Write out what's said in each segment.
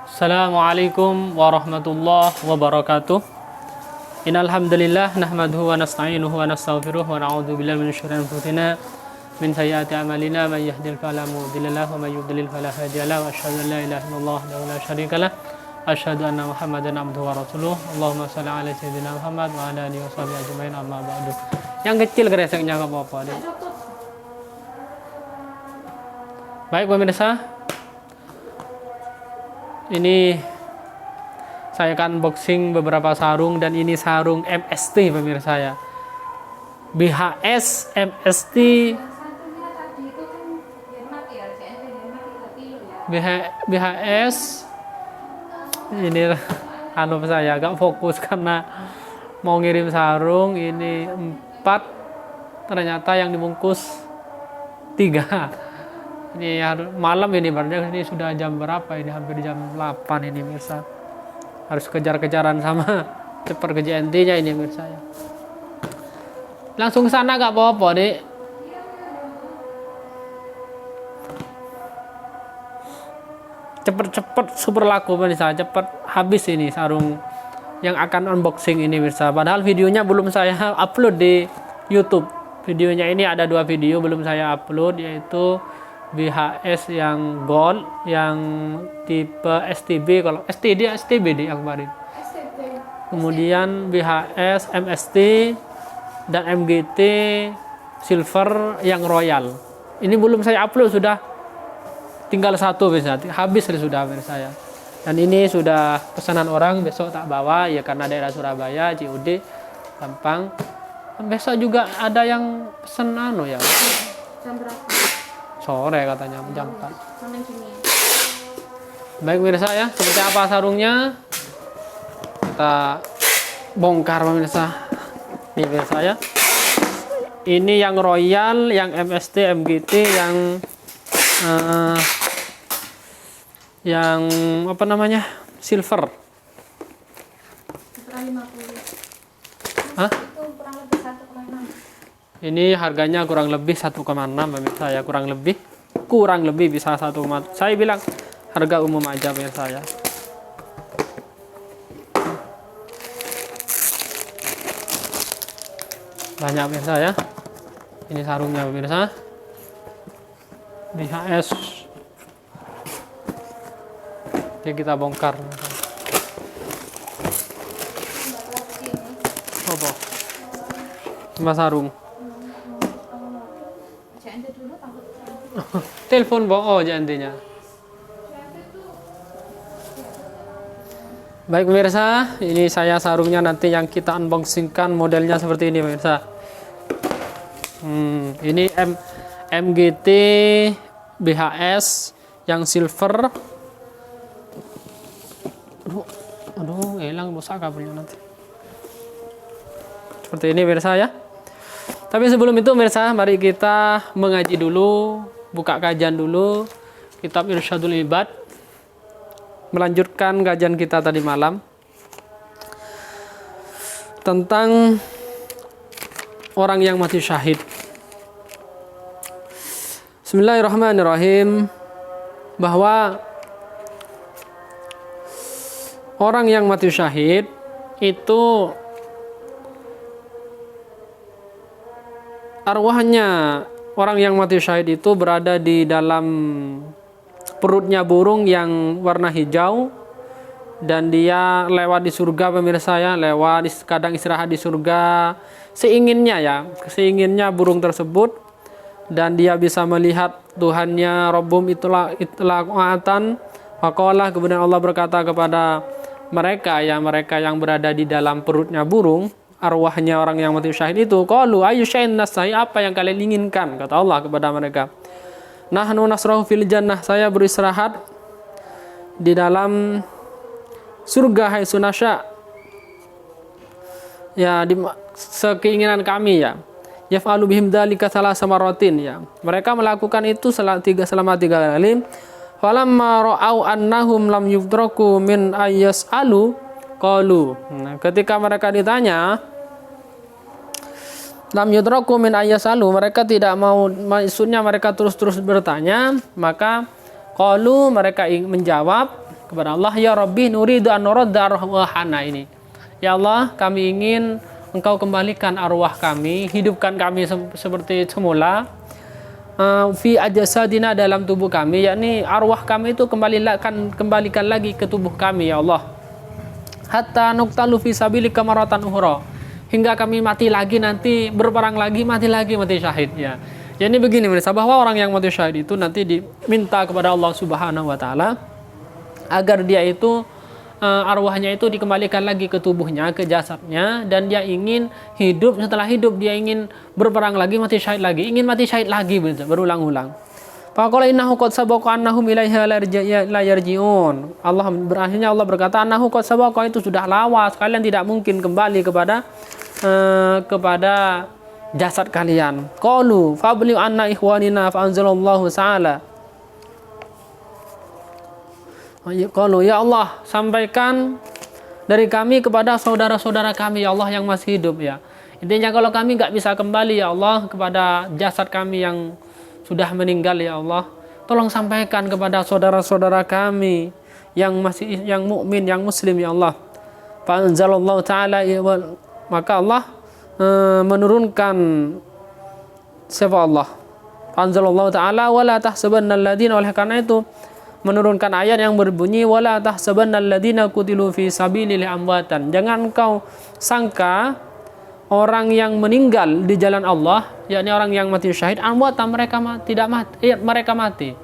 Assalamualaikum warahmatullahi wabarakatuh. Innal hamdalillah nahmaduhu wa nasta'inuhu wa nastaghfiruh wa na'udzu billahi min syururi anfusina min sayyiati a'malina may yahdihil fala mudilla lahu wa may yudlil fala hadiya lahu wa asyhadu an la ilaha illallah wahdahu la syarika lah wa asyhadu anna Muhammadan abduhu wa rasuluh. Allahumma shalli ala sayyidina Muhammad wa ala alihi washabihi ajmain amma ba'du. Yang kecil kreseknya enggak apa-apa deh. Baik pemirsa, ini saya akan unboxing beberapa sarung dan ini sarung MST pemirsa ya. BHS MST BHS ini saya agak fokus karena mau ngirim sarung ini 4 ternyata yang dibungkus 3. Ini malam ini berarti ini sudah jam berapa ini, hampir jam 8 ini mirsa. Harus kejar-kejaran sama cepat ke JNT-nya ini mirsa ya. Langsung sana gak apa-apa deh. Cepet-cepet super laku mirsa, cepet habis ini sarung yang akan unboxing ini mirsa. Padahal videonya belum saya upload di YouTube. Videonya ini ada 2 video belum saya upload, yaitu BHS yang gold, yang tipe STB, kalau STD STB deh yang kemarin. Kemudian BHS MST dan MGT silver yang royal. Ini belum saya upload, sudah tinggal 1 bisa habis sudah saya. Dan ini sudah pesanan orang, besok tak bawa ya karena daerah Surabaya, COD gampang. Besok juga ada yang pesen ya. Jam berapa? Sore katanya jam 4. Baik pemirsa ya, seperti apa sarungnya kita bongkar pemirsa. Ini pemirsa ya, ini yang royal, yang MST, MGT, yang apa namanya, silver. 50. Hah? Itu kurang lebih 1,6. Ini harganya kurang lebih 1,6 pemirsa ya, kurang lebih bisa 1, saya bilang harga umum aja pemirsa ya. Banyak pemirsa ya. Ini sarungnya pemirsa. BHS. Oke, kita bongkar. Apa? Cuma sarung. Telepon bohong intinya. Baik pemirsa, ini saya sarungnya nanti yang kita unboxingkan modelnya seperti ini pemirsa. Ini MGT BHS yang silver. Aduh, hilang rusak kabelnya nanti. Seperti ini pemirsa ya. Tapi sebelum itu pemirsa, mari kita mengaji dulu, buka kajian dulu kitab Irsyadul Ibad, melanjutkan kajian kita tadi malam tentang orang yang mati syahid. Bismillahirrahmanirrahim, bahwa orang yang mati syahid itu arwahnya, orang yang mati syahid itu berada di dalam perutnya burung yang warna hijau, dan dia lewat di surga pemirsa ya, kadang istirahat di surga seinginnya burung tersebut, dan dia bisa melihat Tuhannya. Rabbum itulah qatan faqala, kemudian Allah berkata kepada mereka yang berada di dalam perutnya burung, arwahnya orang yang mati syahid itu, qalu ayu syai'in nasai, apa yang kalian inginkan, kata Allah kepada mereka. Nahnu nasrahu fil jannah, saya beristirahat di dalam surga, haitsu nasya, ya di sekeinginan kami ya. Yaf'alu bihim dzalika salasa marratin ya. Mereka melakukan itu selama 3 kali. Falamma ra'au annahum lam yudraku min ayyas'alu qalu. Nah, ketika mereka ditanya lam yudraku min ayyasalu, mereka tidak mau, maksudnya mereka terus bertanya, maka qalu, mereka menjawab, kepada Allah, ya Rabbi nuridu an nuradda arwahana ini. Ya Allah, kami ingin Engkau kembalikan arwah kami, hidupkan kami seperti semula. Fi ajasadina, dalam tubuh kami, yakni arwah kami itu kembalikan lagi ke tubuh kami ya Allah. Hatta nuqtalu fi sabilika maratan ukhra, hingga kami mati lagi, nanti berperang lagi, mati syahid ya. Jadi begini pemirsa, bahwa orang yang mati syahid itu nanti diminta kepada Allah Subhanahu wa taala agar dia itu arwahnya itu dikembalikan lagi ke tubuhnya, ke jasadnya, dan dia ingin hidup, setelah hidup dia ingin berperang lagi, mati syahid lagi, ingin mati syahid lagi berulang-ulang. Faqala innahu qad sabaqa annahum ilaiha la yarji'un. Akhirnya Allah berkata, annahu qad sabaqa, itu sudah lawas, kalian tidak mungkin kembali kepada jasad kalian. Qalu fabli anna ikhwanina fa anzalallahu ta'ala. Qalu ya Allah, sampaikan dari kami kepada saudara-saudara kami ya Allah yang masih hidup ya. Intinya kalau kami nggak bisa kembali ya Allah kepada jasad kami yang sudah meninggal ya Allah, tolong sampaikan kepada saudara-saudara kami yang mukmin, yang muslim ya Allah. Fa anzalallahu ta'ala, maka Allah menurunkan siapa Allah? Fa anzalallahu ta'ala wala tahsabannal ladzina, oleh karena itu menurunkan ayat yang berbunyi wala tahsabannal ladzina qutilu fi sabilillahi amwatan. Jangan engkau sangka orang yang meninggal di jalan Allah, yakni orang yang mati syahid, amwatan, mereka mati.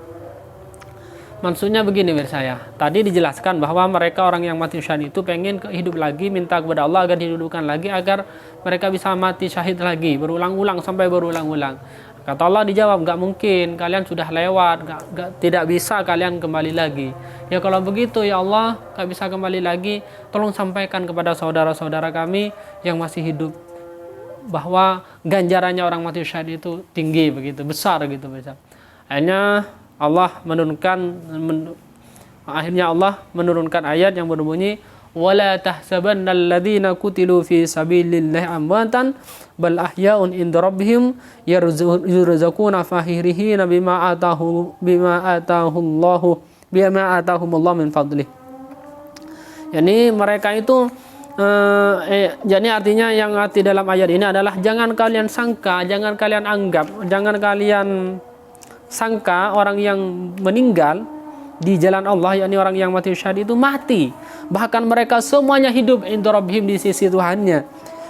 Maksudnya begini saya. Tadi dijelaskan bahwa mereka orang yang mati syahid itu pengen hidup lagi, minta kepada Allah agar dihidupkan lagi agar mereka bisa mati syahid lagi berulang-ulang sampai berulang-ulang. Kata Allah dijawab, nggak mungkin, kalian sudah lewat, tidak bisa kalian kembali lagi. Ya kalau begitu ya Allah, nggak bisa kembali lagi, tolong sampaikan kepada saudara-saudara kami yang masih hidup bahwa ganjarannya orang mati syahid itu tinggi, begitu besar gitu. Akhirnya Allah menurunkan ayat yang berbunyi wala tahsabannal ladzina qutilu fi sabilillahi amwatan bal ahya'un inda rabbihim yurzaquna fahirihina bima atahumullahu min fadlih. Yani mereka itu jadi artinya yang arti dalam ayat ini adalah jangan kalian sangka, jangan kalian anggap, jangan kalian sangka orang yang meninggal di jalan Allah, yakni orang yang mati syahid itu mati, bahkan mereka semuanya hidup inda rabbihim, di sisi Tuhannya.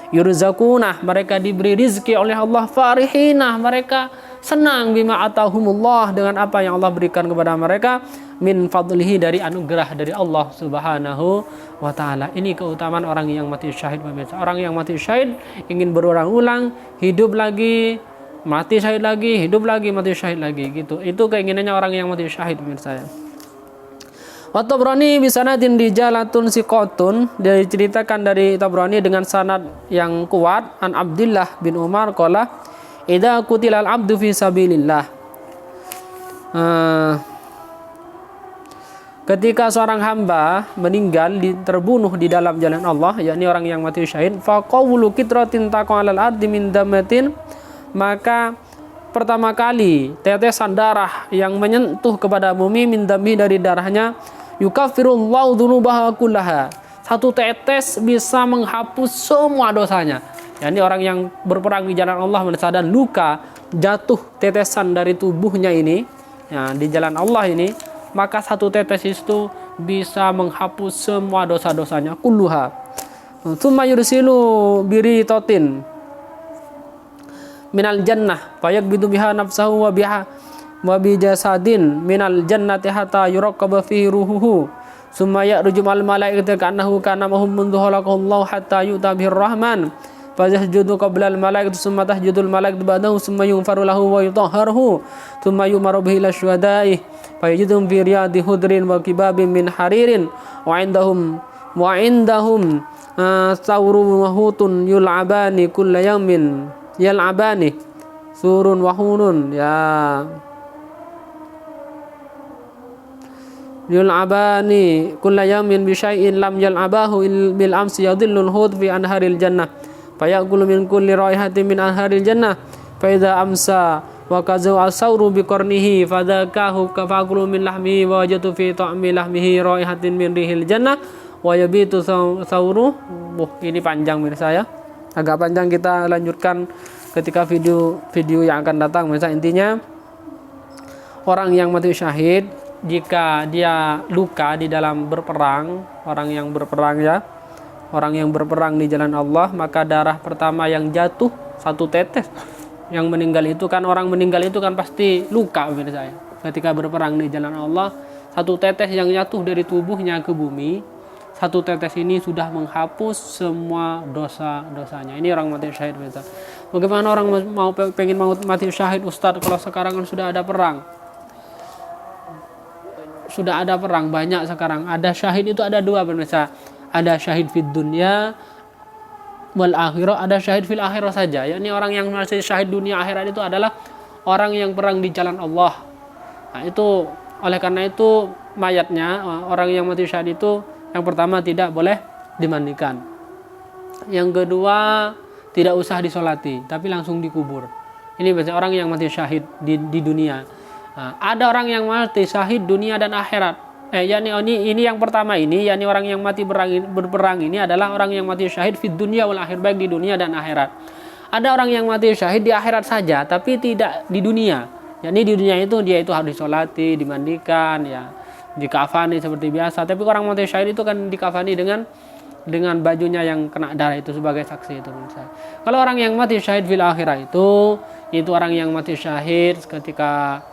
Yurzaquna, mereka diberi rizki oleh Allah, farihina, mereka senang bima atahumullah, dengan apa yang Allah berikan kepada mereka, min fadlihi, dari anugerah dari Allah Subhanahu wa taala. Ini keutamaan orang yang mati syahid pemirsa. Orang yang mati syahid ingin berulang-ulang, hidup lagi, mati syahid lagi, hidup lagi, mati syahid lagi gitu. Itu keinginannya orang yang mati syahid pemirsa. Wa Tabrani bi sanadin rijalatun siqatun, diceritakan dari Tabrani dengan sanad yang kuat, an Abdullah bin Umar qala idza qutilal abdu fi sabilillah. Ketika seorang hamba meninggal, terbunuh di dalam jalan Allah, yakni orang yang mati syahid, faqawlu kitratin taqalal ardi min damatin, maka pertama kali tetesan darah yang menyentuh kepada bumi, min dami, dari darahnya, yukaffirullahu dzunubaha kullaha, satu tetes bisa menghapus semua dosanya. Yani orang yang berperang di jalan Allah dan luka, jatuh tetesan dari tubuhnya ini ya, di jalan Allah ini, maka satu tetes itu bisa menghapus semua dosa-dosanya, kulluha. Tsumma yursilu biritotin minal jannah fayaqbidu biha nafsahu wa bi jasadin minal jannati hatta yuraqaba fihi ruhuhu summa ya'ruju al malaikatu ka'annahu kana mahum mundu khalaqallahu hatta yu'ta bihir rahman fayasjudu qabla al malaikatu summa tahjudul malaikatu ba'dahu summa yughfaru lahu wa yutahharuhu summa yumaru bihi ila syuhada'i fayajidum fi riyadi hudrin wa kibabin min haririn wa indahum sawrun wa hutun yul'abani kulla yawmin yal'abani surun wa hunun ya yul'abani kulla yawmin bi syai'in lam yal'abahu bil amsi yadhillul hud fi anharil jannah fayaqulu min kulli raihatin min anharil jannah fa idza amsa wa kazu asawru biqarnihi fadzakahu kafaqulu min lahmihi wa wajatu fi ta'mi lahmihi raihatin min rihil jannah wa yabitu sawru. Ini panjang mirsa ya, agak panjang, kita lanjutkan ketika video yang akan datang. Misalnya intinya, orang yang mati syahid jika dia luka di dalam berperang, orang yang berperang ya, orang yang berperang di jalan Allah, maka darah pertama yang jatuh 1 tetes. Yang meninggal itu kan, orang meninggal itu kan pasti luka menurut saya. Ketika berperang di jalan Allah, 1 tetes yang jatuh dari tubuhnya ke bumi, 1 tetes ini sudah menghapus semua dosa-dosanya. Ini orang mati syahid. Bagaimana orang pengen mati syahid, Ustadz, kalau sekarang kan sudah ada perang? Sudah ada perang banyak sekarang. Ada syahid itu ada 2 pemirsa. Ada syahid fid dunya wal akhirah, ada syahid fil akhirah saja. Yakni orang yang masih syahid dunia akhirat itu adalah orang yang perang di jalan Allah. Nah, itu oleh karena itu mayatnya orang yang mati syahid itu yang pertama tidak boleh dimandikan. Yang kedua tidak usah disolati, tapi langsung dikubur. Ini biasanya orang yang mati syahid di dunia. Nah, ada orang yang mati syahid dunia dan akhirat. Ini yang pertama ini, yakni orang yang mati berperang ini adalah orang yang mati syahid fid dunya wal akhir, baik di dunia dan akhirat. Ada orang yang mati syahid di akhirat saja, tapi tidak di dunia. Yakni di dunia itu dia itu harus disolati, dimandikan, ya, dikafani seperti biasa. Tapi orang mati syahid itu kan dikafani dengan bajunya yang kena darah itu sebagai saksi itu. Kalau orang yang mati syahid fil akhirah itu orang yang mati syahid ketika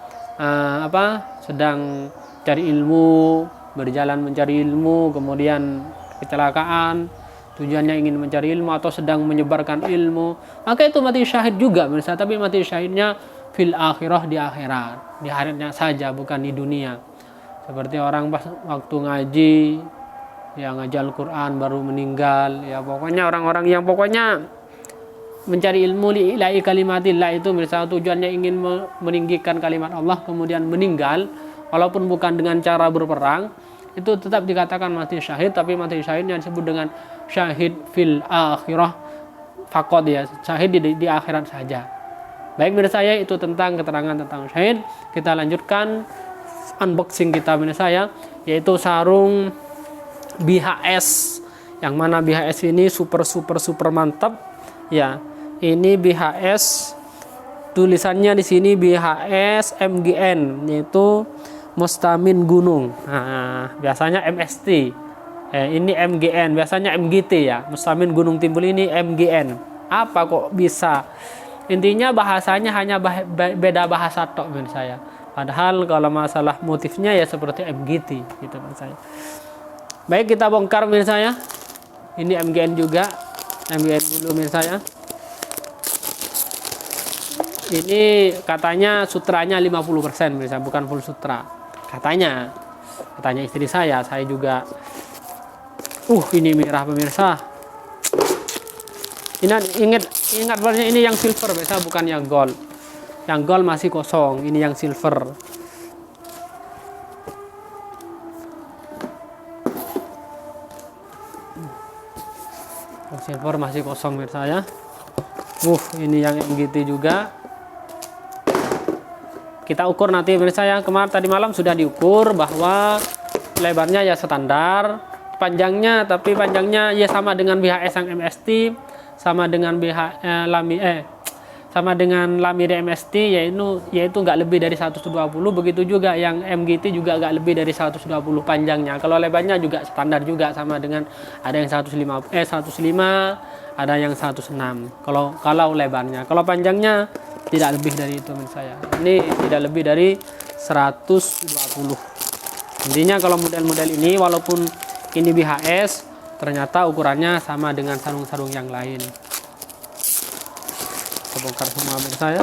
sedang cari ilmu, berjalan mencari ilmu, kemudian kecelakaan, tujuannya ingin mencari ilmu atau sedang menyebarkan ilmu, maka itu mati syahid juga misalnya, tapi mati syahidnya fil akhirah, di akhirat, di akhiratnya saja, bukan di dunia. Seperti orang pas waktu ngaji, ya ngaji Al-Quran baru meninggal, ya pokoknya orang-orang yang pokoknya mencari ilmu lillahi kalimatillah itu misalnya tujuannya ingin meninggikan kalimat Allah, kemudian meninggal walaupun bukan dengan cara berperang, itu tetap dikatakan mati syahid, tapi mati syahidnya disebut dengan syahid fil akhirah faqad, ya, syahid di akhirat saja. Baik menurut saya itu tentang keterangan tentang syahid. Kita lanjutkan unboxing kita menurut saya, yaitu sarung BHS, yang mana BHS ini super mantap ya. Ini BHS, tulisannya di sini BHS MGN, yaitu Mustamin Gunung. Nah, biasanya MST. Ini MGN, biasanya MGT ya. Mustamin Gunung Timbul ini MGN. Apa kok bisa? Intinya bahasanya hanya beda bahasa tok menurut saya. Padahal kalau masalah motifnya ya seperti MGT gitu menurut saya. Baik, kita bongkar menurut saya. Ini MGN juga. MGN dulu menurut saya. Ini katanya sutranya 50% menurut saya, bukan full sutra. Katanya istri saya juga. Ini merah pemirsa. Ingat barunya ini yang silver biasa, bukan yang gold. Yang gold masih kosong, ini yang silver. Yang silver masih kosong pemirsa ya. Ini yang MGT juga. Kita ukur nanti pemirsa ya. Tadi malam sudah diukur bahwa lebarnya ya standar, panjangnya ya sama dengan BHS yang MST, sama dengan sama dengan Lamir MST, yaitu nggak lebih dari 120. Begitu juga yang MGT juga nggak lebih dari 120 panjangnya. Kalau lebarnya juga standar juga, sama dengan ada yang 105, ada yang 106. Kalau lebarnya, kalau panjangnya tidak lebih dari itu menurut saya. Ini tidak lebih dari 120. Intinya kalau model-model ini walaupun ini BHS, ternyata ukurannya sama dengan sarung-sarung yang lain. Kita bongkar semua menurut saya.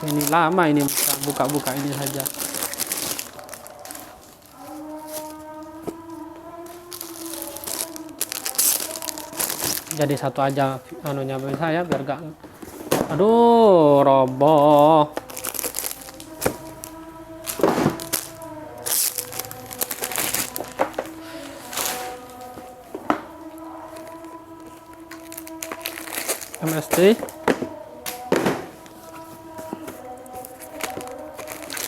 Ini lama ini, buka-buka ini saja. Jadi satu aja anunya saya biar gak, aduh, roboh. MST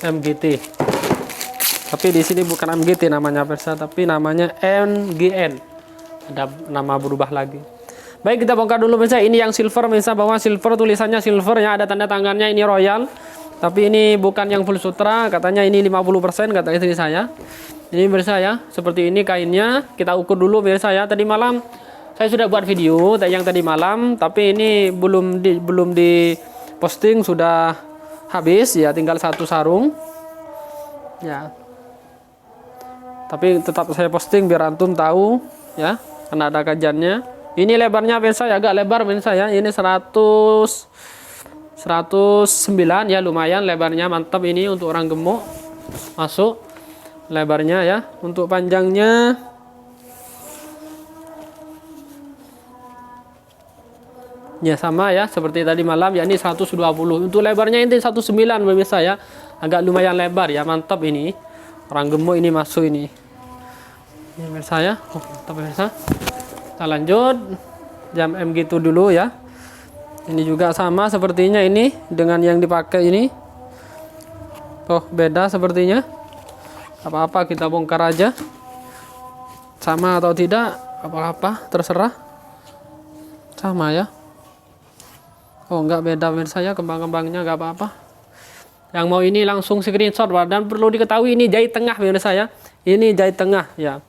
MGT. Tapi di sini bukan MGT namanya pemirsa, tapi namanya MGN. Ada nama berubah lagi. Baik, kita bongkar dulu pemirsa. Ini yang silver pemirsa, bahwa silver tulisannya silver ya, ada tanda tangannya ini Royal. Tapi ini bukan yang full sutra, katanya ini 50% kata istri saya. Ini pemirsa ya, seperti ini kainnya. Kita ukur dulu pemirsa ya. Tadi malam saya sudah buat video yang tadi malam, tapi ini belum di posting, sudah habis ya, tinggal satu sarung. Ya. Tapi tetap saya posting biar antum tahu ya, karena ada kajiannya. Ini lebarnya pemirsa ya, agak lebar pemirsa ya. Ini 109 ya, lumayan lebarnya, mantap ini untuk orang gemuk. Masuk lebarnya ya. Untuk panjangnya ya sama ya, seperti tadi malam ya, ini 120. Untuk lebarnya ini 19 pemirsa ya. Agak lumayan lebar ya, mantap ini. Orang gemuk ini masuk ini. Ini pemirsa ya. Oh, mantap pemirsa. Kita lanjut. Jam MGT dulu ya. Ini juga sama sepertinya ini dengan yang dipakai ini. Oh, beda sepertinya. Apa-apa kita bongkar aja. Sama atau tidak, apa-apa terserah. Sama ya. Oh, enggak, beda pemirsa ya, kembang-kembangnya enggak apa-apa. Yang mau ini langsung screenshot, dan perlu diketahui ini jahit tengah pemirsa ya. Ini jahit tengah ya.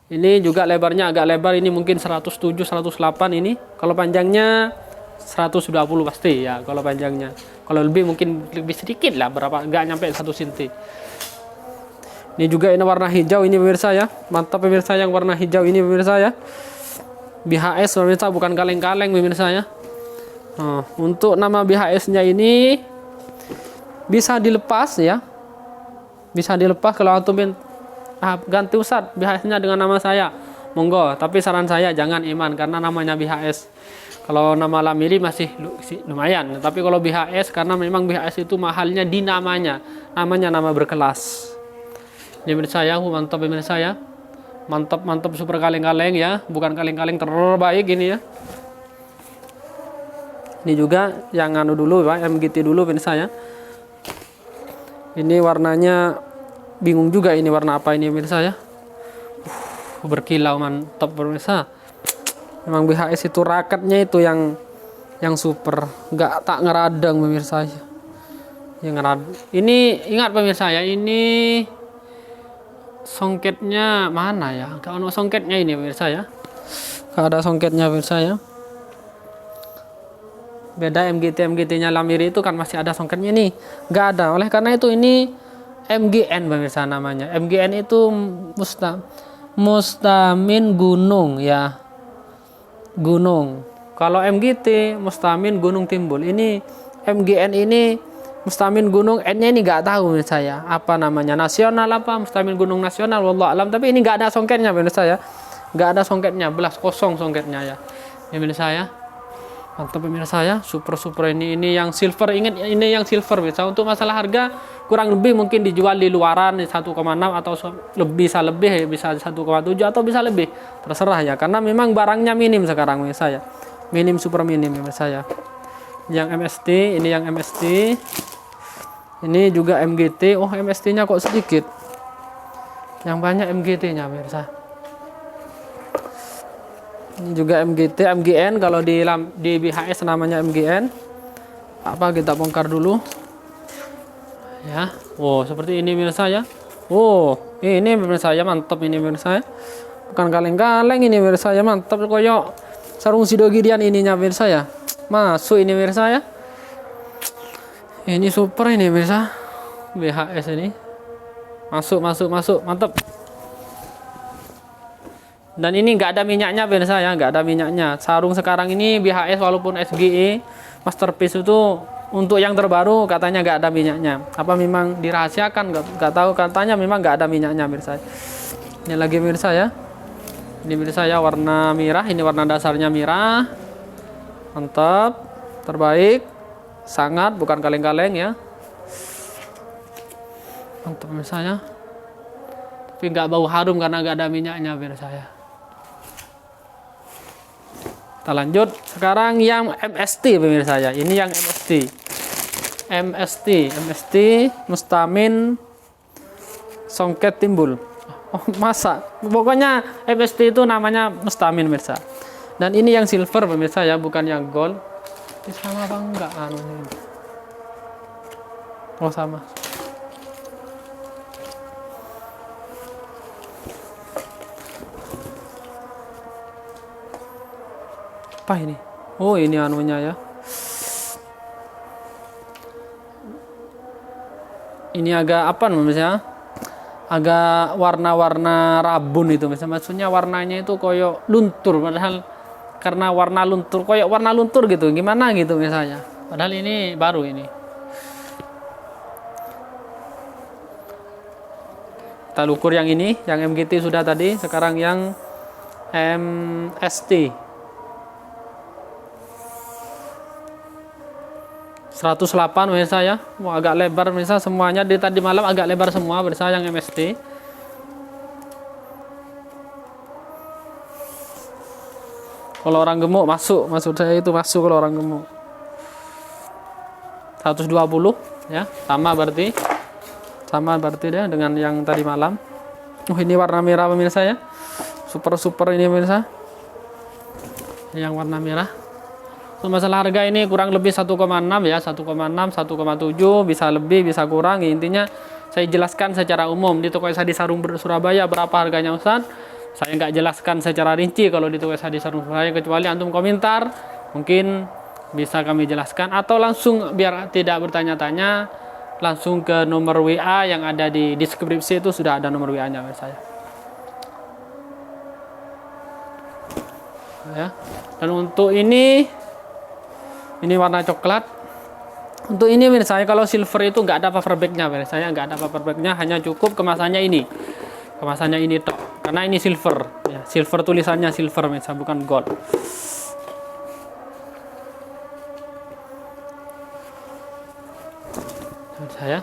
Ini juga lebarnya agak lebar, ini mungkin 107 108 ini. Kalau panjangnya 120 pasti ya kalau panjangnya. Kalau lebih mungkin lebih sedikit lah, berapa, enggak nyampe 1 cm. Ini juga ini warna hijau ini pemirsa ya. Mantap pemirsa, yang warna hijau ini pemirsa ya. BHS pemirsa, bukan kaleng-kaleng pemirsa ya. Nah, untuk nama BHS-nya ini bisa dilepas ya. Bisa dilepas kalau antum ganti Ustadz BHS-nya dengan nama saya, monggo. Tapi saran saya jangan Iman, karena namanya BHS. Kalau nama Lamiri masih lumayan, tapi kalau BHS, karena memang BHS itu mahalnya di namanya nama berkelas. Ini pemirsa ya, mantap pemirsa ya, mantap super kaleng-kaleng ya, bukan kaleng-kaleng terbaik ini ya. Ini juga yang anu dulu Pak, MGT dulu pemirsa ya. Ini warnanya bingung juga, ini warna apa ini pemirsa ya. Berkilau, mantap pemirsa. Memang BHS itu raketnya itu yang super, nggak tak ngeradang pemirsa ya. Yang ngerad. Ini ingat pemirsa ya, ini songketnya mana ya? Kalau songketnya ini pemirsa ya. Kalau ada songketnya pemirsa ya. Beda MGT-nya Lamiri itu kan masih ada songketnya, nih nggak ada. Oleh karena itu ini MGN pemirsa namanya. MGN itu mustamin gunung ya, gunung. Kalau MGT mustamin gunung timbul. Ini MGN ini mustamin gunung, N-nya ini nggak tahu pemirsa ya, apa namanya, nasional apa, mustamin gunung nasional, wallah alam. Tapi ini nggak ada songketnya pemirsa ya, nggak ada songketnya, belas kosong songketnya ya. Ini pemirsa ya. Mantap pemirsa ya, super ini yang silver. Ingat ini yang silver pemirsa. Untuk masalah harga kurang lebih mungkin dijual di luaran 1,6 atau bisa lebih, bisa 1,7 atau bisa lebih, terserah ya, karena memang barangnya minim sekarang pemirsa ya, minim, super minim pemirsa ya. Yang MST, ini yang MST, ini juga MGT. Oh, MST nya kok sedikit, yang banyak MGT nya pemirsa. Ini juga MGT, MGN. Kalau di BHS namanya MGN. Apa, kita bongkar dulu ya. Oh, seperti ini pemirsa ya. Oh, ini pemirsa ya, mantap ini pemirsa ya. Bukan kaleng-kaleng ini pemirsa ya, mantap koyok sarung sidogirian ininya pemirsa ya. Masuk ini pemirsa ya. Ini super ini pemirsa. BHS ini. Masuk, mantap. Dan ini nggak ada minyaknya pemirsa ya, nggak ada minyaknya. Sarung sekarang ini BHS walaupun SGE Masterpiece itu untuk yang terbaru katanya nggak ada minyaknya. Apa memang dirahasiakan? Nggak tahu, katanya memang nggak ada minyaknya pemirsa. Ini lagi pemirsa ya. Ini pemirsa ya, warna merah. Ini warna dasarnya merah. Mantap, terbaik, sangat, bukan kaleng-kaleng ya. Mantap pemirsa ya. Tapi nggak bau harum karena nggak ada minyaknya pemirsa ya. Kita lanjut sekarang yang MST pemirsa ya. Ini yang MST. MST Mustamin Songket Timbul. Oh, masa pokoknya MST itu namanya Mustamin pemirsa. Dan ini yang silver pemirsa ya, bukan yang gold. Ini sama apa enggak anunya? Oh sama. Apa ini? Oh ini anunya ya. Ini agak apa namanya? Agak warna-warna rabun itu maksudnya warnanya itu koyok luntur, padahal karena warna luntur koyok warna luntur gitu gimana gitu misalnya, padahal ini baru ini. Kita ukur yang ini, yang MGT sudah tadi, sekarang yang MST 108 pemirsa ya. Wah, agak lebar pemirsa, semuanya di tadi malam agak lebar semua pemirsa yang MST. Kalau orang gemuk masuk, maksud saya itu masuk kalau orang gemuk. 120 ya, sama berarti dia dengan yang tadi malam. Ini warna merah pemirsa ya. Super ini pemirsa. Yang warna merah. Masalah harga ini kurang lebih 1,6 ya, 1,6, 1,7, bisa lebih, bisa kurang. Intinya saya jelaskan secara umum. Di toko Sadi Sarung Surabaya berapa harganya Ustaz? Saya nggak jelaskan secara rinci kalau di toko Sadi Sarung Surabaya, kecuali antum komentar, mungkin bisa kami jelaskan. Atau langsung biar tidak bertanya-tanya, langsung ke nomor WA yang ada di deskripsi, itu sudah ada nomor WA-nya saya. Ya. Dan untuk ini warna coklat. Untuk ini saya kalau silver itu nggak ada paper bagnya, saya nggak ada paper bagnya, hanya cukup kemasannya ini tok, karena ini silver ya, silver tulisannya silver misalnya, bukan gold. Saya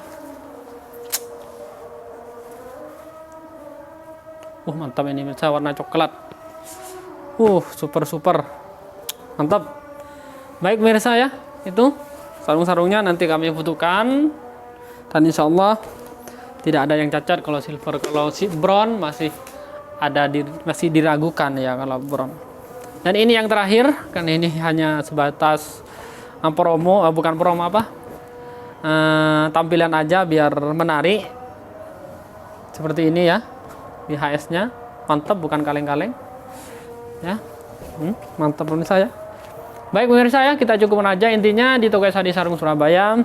mantap ini misalnya warna coklat, super mantap. Baik pemirsa ya, itu sarung-sarungnya nanti kami butuhkan, dan insya Allah tidak ada yang cacat kalau silver. Kalau si brown masih masih diragukan ya kalau brown. Dan ini yang terakhir, kan ini hanya sebatas promo, bukan promo apa, tampilan aja biar menarik seperti ini ya. BHS nya mantap, bukan kaleng-kaleng ya. Mantap pemirsa ya. Baik pemirsa ya, kita cukupkan aja. Intinya di toko Sadi Sarung Surabaya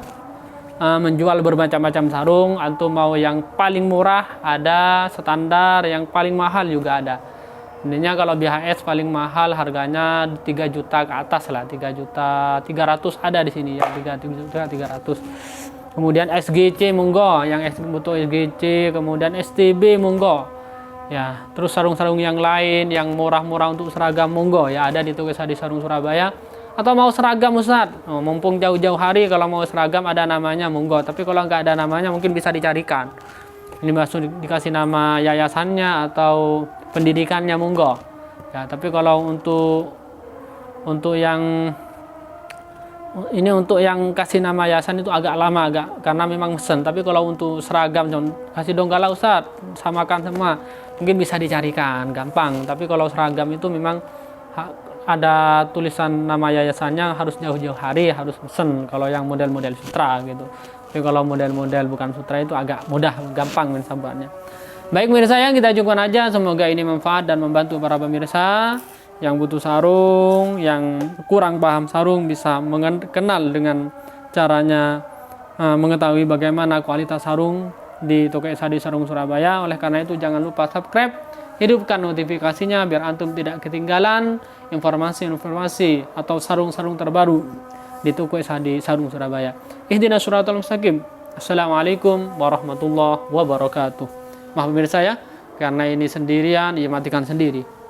menjual bermacam-macam sarung. Antum mau yang paling murah ada, standar, yang paling mahal juga ada. Intinya kalau BHS paling mahal harganya 3 juta ke atas lah, 3.300.000 ada di sini ya, 3.300.000. Kemudian SGC monggo, yang butuh SGC, kemudian STB monggo. Ya, terus sarung-sarung yang lain yang murah-murah untuk seragam monggo ya, ada di toko Sadi Sarung Surabaya. Atau mau seragam Ustaz, mumpung jauh-jauh hari, kalau mau seragam ada namanya monggo, tapi kalau nggak ada namanya mungkin bisa dicarikan. Ini maksud dikasih nama yayasannya atau pendidikannya monggo ya. Tapi kalau untuk yang ini, untuk yang kasih nama yayasan itu agak lama, karena memang mesen. Tapi kalau untuk seragam kasih dong galau Ustaz, samakan semua, mungkin bisa dicarikan gampang. Tapi kalau seragam itu memang ada tulisan nama yayasannya, harus jauh-jauh hari, harus mesen kalau yang model-model sutra gitu. Tapi kalau model-model bukan sutra itu agak mudah, gampang mensabarnya. Baik pemirsa yang kita cukupkan aja, semoga ini manfaat dan membantu para pemirsa yang butuh sarung, yang kurang paham sarung bisa mengenal dengan caranya mengetahui bagaimana kualitas sarung di toko Sadi Sarung Surabaya. Oleh karena itu jangan lupa subscribe, hidupkan notifikasinya biar antum tidak ketinggalan informasi-informasi atau sarung-sarung terbaru di toko Sadi Sarung Surabaya. Ihdinas siratal mustaqim. Assalamualaikum warahmatullahi wabarakatuh. Maaf pemirsa ya, karena ini sendirian, ya matikan sendiri.